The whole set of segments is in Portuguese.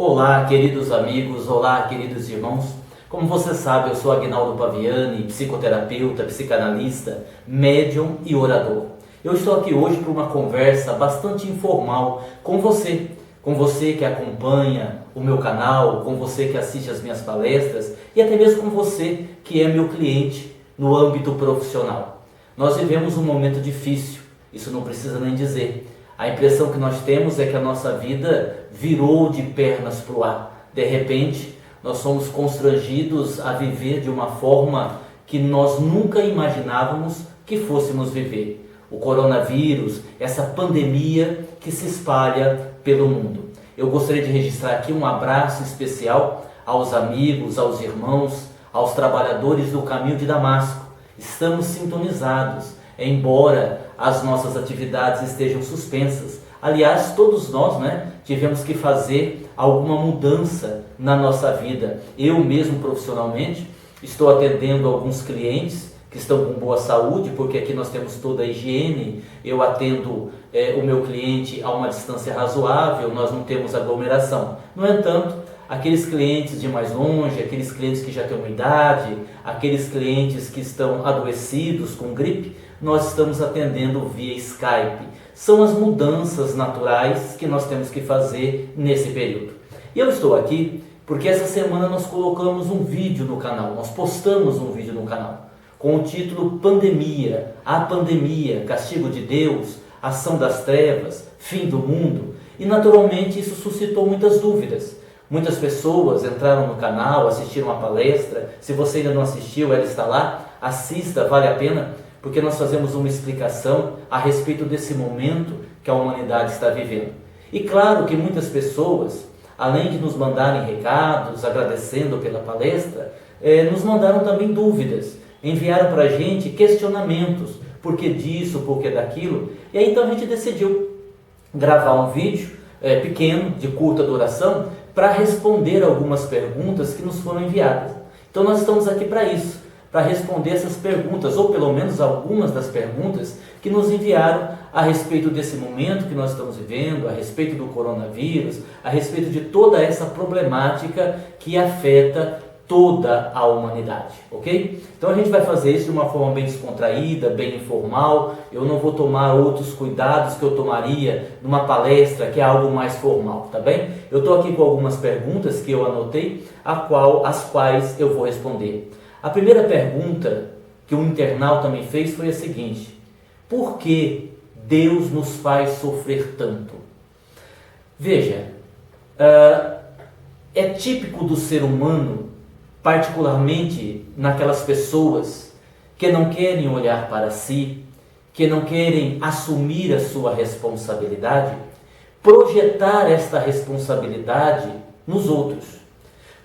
Olá, queridos amigos, olá, queridos irmãos. Como você sabe, eu sou Aguinaldo Paviani, psicoterapeuta, psicanalista, médium e orador. Eu estou aqui hoje para uma conversa bastante informal com você que acompanha o meu canal, com você que assiste as minhas palestras e até mesmo com você que é meu cliente no âmbito profissional. Nós vivemos um momento difícil, isso não precisa nem dizer. A impressão que nós temos é que a nossa vida virou de pernas para o ar. De repente, nós somos constrangidos a viver de uma forma que nós nunca imaginávamos que fôssemos viver. O coronavírus, essa pandemia que se espalha pelo mundo. Eu gostaria de registrar aqui um abraço especial aos amigos, aos irmãos, aos trabalhadores do Caminho de Damasco. Estamos sintonizados, embora as nossas atividades estejam suspensas. Aliás, todos nós, tivemos que fazer alguma mudança na nossa vida. Eu mesmo, profissionalmente, estou atendendo alguns clientes que estão com boa saúde, porque aqui nós temos toda a higiene. Eu atendo o meu cliente a uma distância razoável, nós não temos aglomeração. No entanto, aqueles clientes de mais longe, aqueles clientes que já têm uma idade, aqueles clientes que estão adoecidos com gripe, nós estamos atendendo via Skype. São as mudanças naturais que nós temos que fazer nesse período. E eu estou aqui porque essa semana nós colocamos um vídeo no canal, nós postamos um vídeo no canal, com o título Pandemia, a pandemia, castigo de Deus, ação das trevas, fim do mundo. E naturalmente isso suscitou muitas dúvidas. Muitas pessoas entraram no canal, assistiram a palestra. Se você ainda não assistiu, ela está lá, assista, vale a pena, porque nós fazemos uma explicação a respeito desse momento que a humanidade está vivendo. E claro que muitas pessoas, além de nos mandarem recados, agradecendo pela palestra, nos mandaram também dúvidas, enviaram para a gente questionamentos, por que disso, por que daquilo, e aí então a gente decidiu gravar um vídeo pequeno, de curta duração, para responder algumas perguntas que nos foram enviadas. Então nós estamos aqui para isso, para responder essas perguntas, ou pelo menos algumas das perguntas que nos enviaram a respeito desse momento que nós estamos vivendo, a respeito do coronavírus, a respeito de toda essa problemática que afeta toda a humanidade, ok? Então a gente vai fazer isso de uma forma bem descontraída, bem informal. Eu não vou tomar outros cuidados que eu tomaria numa palestra que é algo mais formal, tá bem? Eu estou aqui com algumas perguntas que eu anotei, as quais eu vou responder. A primeira pergunta que um internauta me fez foi a seguinte: por que Deus nos faz sofrer tanto? Veja, é típico do ser humano, particularmente naquelas pessoas que não querem olhar para si, que não querem assumir a sua responsabilidade, projetar esta responsabilidade nos outros.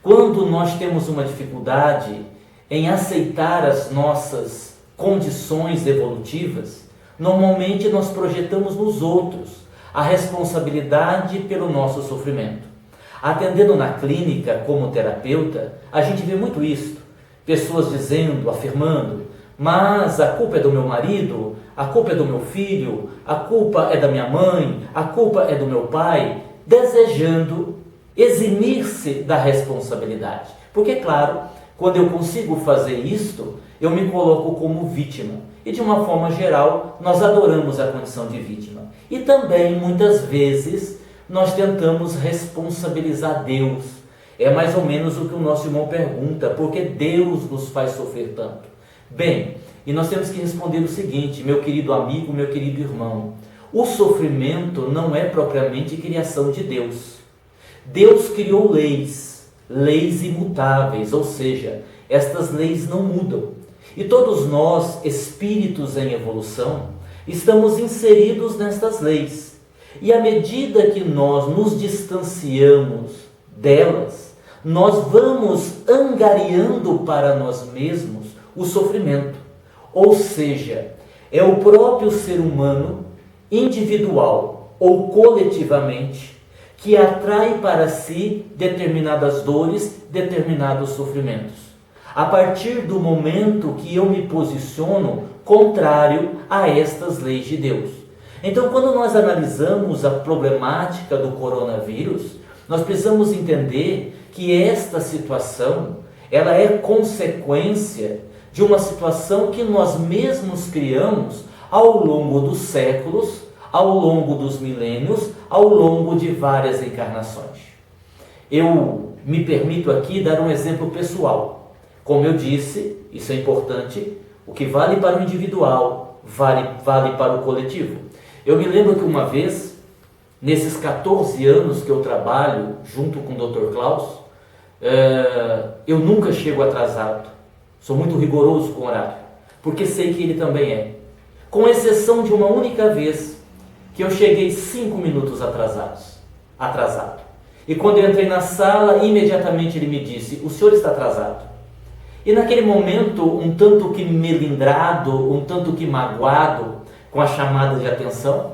Quando nós temos uma dificuldade em aceitar as nossas condições evolutivas, normalmente nós projetamos nos outros a responsabilidade pelo nosso sofrimento. Atendendo na clínica como terapeuta, a gente vê muito isso. Pessoas dizendo, afirmando, mas a culpa é do meu marido, a culpa é do meu filho, a culpa é da minha mãe, a culpa é do meu pai, desejando eximir-se da responsabilidade. Porque, claro, quando eu consigo fazer isto, eu me coloco como vítima. E de uma forma geral, nós adoramos a condição de vítima. E também, muitas vezes, nós tentamos responsabilizar Deus. É mais ou menos o que o nosso irmão pergunta: por que Deus nos faz sofrer tanto? Bem, e nós temos que responder o seguinte, meu querido amigo, meu querido irmão: o sofrimento não é propriamente criação de Deus. Deus criou leis imutáveis, ou seja, estas leis não mudam. E todos nós, espíritos em evolução, estamos inseridos nestas leis. E à medida que nós nos distanciamos delas, nós vamos angariando para nós mesmos o sofrimento. Ou seja, é o próprio ser humano, individual ou coletivamente, que atrai para si determinadas dores, determinados sofrimentos. A partir do momento que eu me posiciono contrário a estas leis de Deus. Então, quando nós analisamos a problemática do coronavírus, nós precisamos entender que esta situação, ela é consequência de uma situação que nós mesmos criamos ao longo dos séculos, ao longo dos milênios, ao longo de várias encarnações. Eu me permito aqui dar um exemplo pessoal. Como eu disse, isso é importante, o que vale para o individual, vale para o coletivo. Eu me lembro que uma vez, nesses 14 anos que eu trabalho junto com o Dr. Klaus, eu nunca chego atrasado. Sou muito rigoroso com o horário, porque sei que ele também é. Com exceção de uma única vez, que eu cheguei 5 minutos atrasado. E quando eu entrei na sala, imediatamente ele me disse: o senhor está atrasado. E naquele momento, um tanto que melindrado, um tanto que magoado com a chamada de atenção,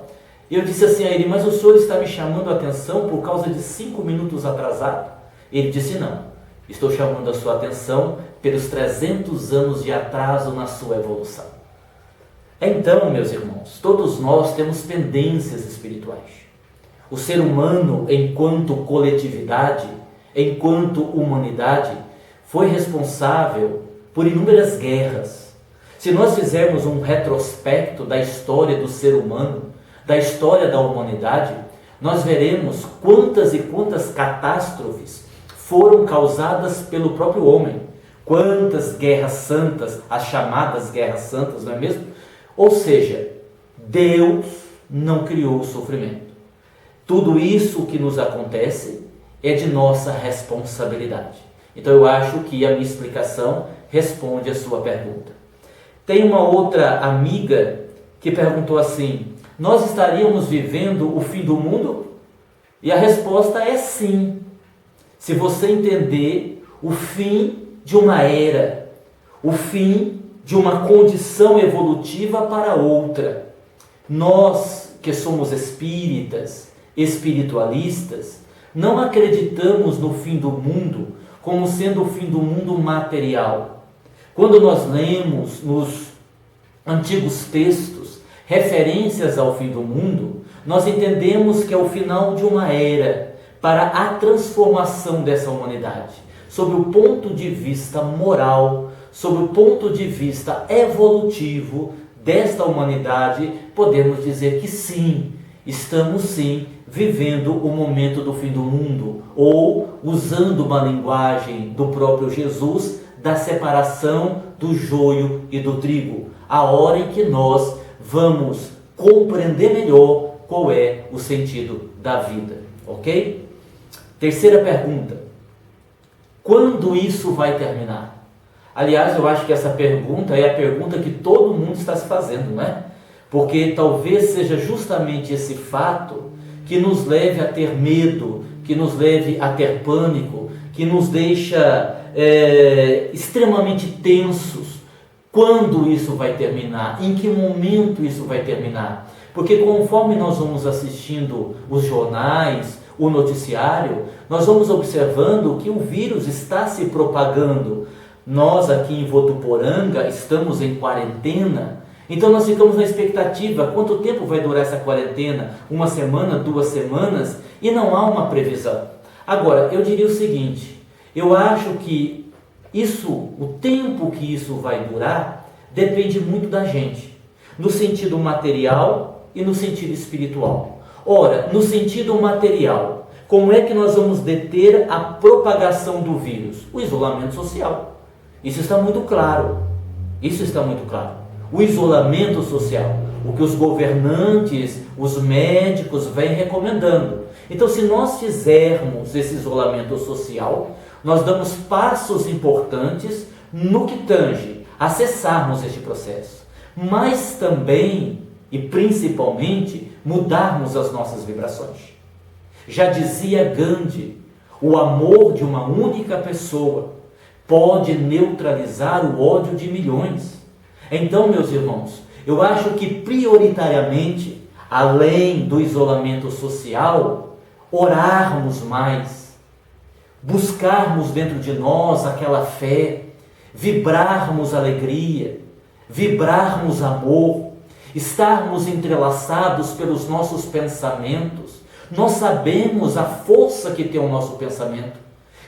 eu disse assim a ele: mas o senhor está me chamando a atenção por causa de 5 minutos atrasado? Ele disse: não, estou chamando a sua atenção pelos 300 anos de atraso na sua evolução. Então, meus irmãos, todos nós temos pendências espirituais. O ser humano, enquanto coletividade, enquanto humanidade, foi responsável por inúmeras guerras. Se nós fizermos um retrospecto da história do ser humano, da história da humanidade, nós veremos quantas e quantas catástrofes foram causadas pelo próprio homem. Quantas guerras santas, as chamadas guerras santas, não é mesmo? Ou seja, Deus não criou o sofrimento. Tudo isso que nos acontece é de nossa responsabilidade. Então eu acho que a minha explicação responde a sua pergunta. Tem uma outra amiga que perguntou assim: nós estaríamos vivendo o fim do mundo? E a resposta é sim. Se você entender o fim de uma era, o fim de uma condição evolutiva para outra. Nós que somos espíritas, espiritualistas, não acreditamos no fim do mundo como sendo o fim do mundo material. Quando nós lemos nos antigos textos referências ao fim do mundo, nós entendemos que é o final de uma era para a transformação dessa humanidade. Sob o ponto de vista moral, sob o ponto de vista evolutivo desta humanidade, podemos dizer que sim, estamos sim vivendo o momento do fim do mundo, ou, usando uma linguagem do próprio Jesus, da separação do joio e do trigo, a hora em que nós vamos compreender melhor qual é o sentido da vida, ok? Terceira pergunta: quando isso vai terminar? Aliás, eu acho que essa pergunta é a pergunta que todo mundo está se fazendo, não é? Porque talvez seja justamente esse fato que nos leve a ter medo, que nos leve a ter pânico, que nos deixa extremamente tensos. Quando isso vai terminar? Em que momento isso vai terminar? Porque conforme nós vamos assistindo os jornais, o noticiário, nós vamos observando que o vírus está se propagando. Nós aqui em Votuporanga estamos em quarentena, então nós ficamos na expectativa: quanto tempo vai durar essa quarentena? 1 semana, 2 semanas? E não há uma previsão. Agora, eu diria o seguinte: eu acho que o tempo que isso vai durar, depende muito da gente, no sentido material e no sentido espiritual. Ora, no sentido material, como é que nós vamos deter a propagação do vírus? O isolamento social. Isso está muito claro. O isolamento social, o que os governantes, os médicos vêm recomendando. Então, se nós fizermos esse isolamento social, nós damos passos importantes no que tange a cessarmos este processo, mas também e principalmente mudarmos as nossas vibrações. Já dizia Gandhi: o amor de uma única pessoa pode neutralizar o ódio de milhões. Então, meus irmãos, eu acho que prioritariamente, além do isolamento social, orarmos mais, buscarmos dentro de nós aquela fé, vibrarmos alegria, vibrarmos amor, estarmos entrelaçados pelos nossos pensamentos, Nós sabemos a força que tem o nosso pensamento.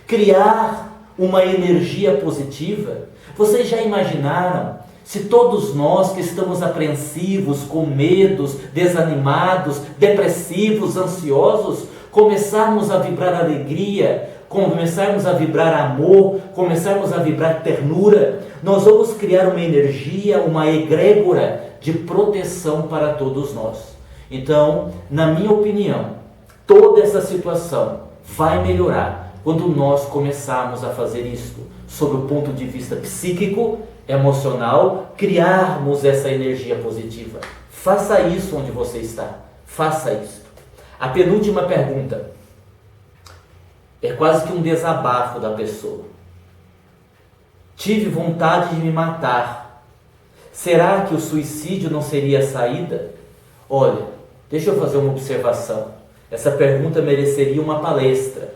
Criar uma energia positiva. Vocês já imaginaram se todos nós que estamos apreensivos, com medos, desanimados, depressivos, ansiosos, começarmos a vibrar alegria, começarmos a vibrar amor, começarmos a vibrar ternura, nós vamos criar uma energia, uma egrégora de proteção para todos nós. Então, na minha opinião, toda essa situação vai melhorar quando nós começarmos a fazer isto, sob o ponto de vista psíquico, emocional, criarmos essa energia positiva. Faça isso onde você está. Faça isso. A penúltima pergunta é quase que um desabafo da pessoa. Tive vontade de me matar. Será que o suicídio não seria a saída? Olha, deixa eu fazer uma observação. Essa pergunta mereceria uma palestra.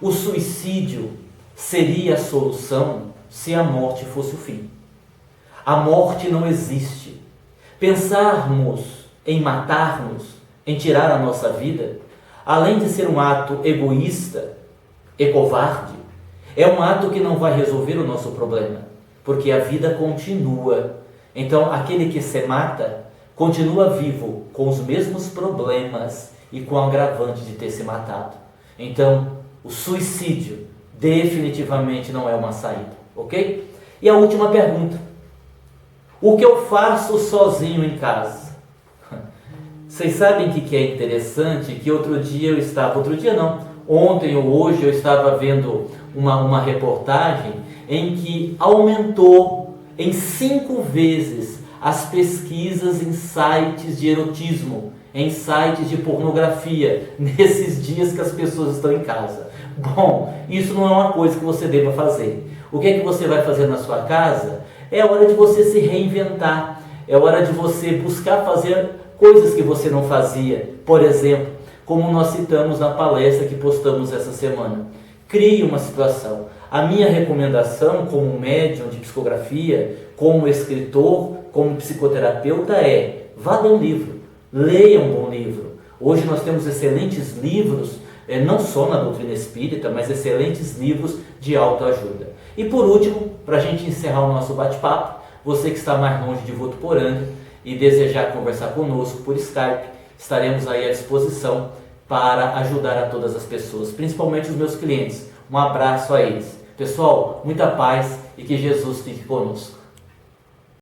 O suicídio seria a solução se a morte fosse o fim. A morte não existe. Pensarmos em matar-nos, em tirar a nossa vida, além de ser um ato egoísta e covarde, é um ato que não vai resolver o nosso problema, porque a vida continua. Então, aquele que se mata continua vivo com os mesmos problemas e com o agravante de ter se matado. Então, o suicídio definitivamente não é uma saída, ok? E a última pergunta: o que eu faço sozinho em casa? Vocês sabem o que é interessante? Que ontem ou hoje eu estava vendo uma reportagem em que aumentou em 5 vezes as pesquisas em sites de erotismo, em sites de pornografia, nesses dias que as pessoas estão em casa. Bom, isso não é uma coisa que você deva fazer. O que é que você vai fazer na sua casa? É hora de você se reinventar, é hora de você buscar fazer coisas que você não fazia. Por exemplo, como nós citamos na palestra que postamos essa semana, crie uma situação. A minha recomendação como médium de psicografia, como escritor, como psicoterapeuta é: vá ler um livro, leia um bom livro. Hoje nós temos excelentes livros, não só na doutrina espírita, mas excelentes livros de autoajuda. E por último, para a gente encerrar o nosso bate-papo, você que está mais longe de Votuporanga e desejar conversar conosco por Skype, estaremos aí à disposição para ajudar a todas as pessoas, principalmente os meus clientes. Um abraço a eles. Pessoal, muita paz e que Jesus fique conosco.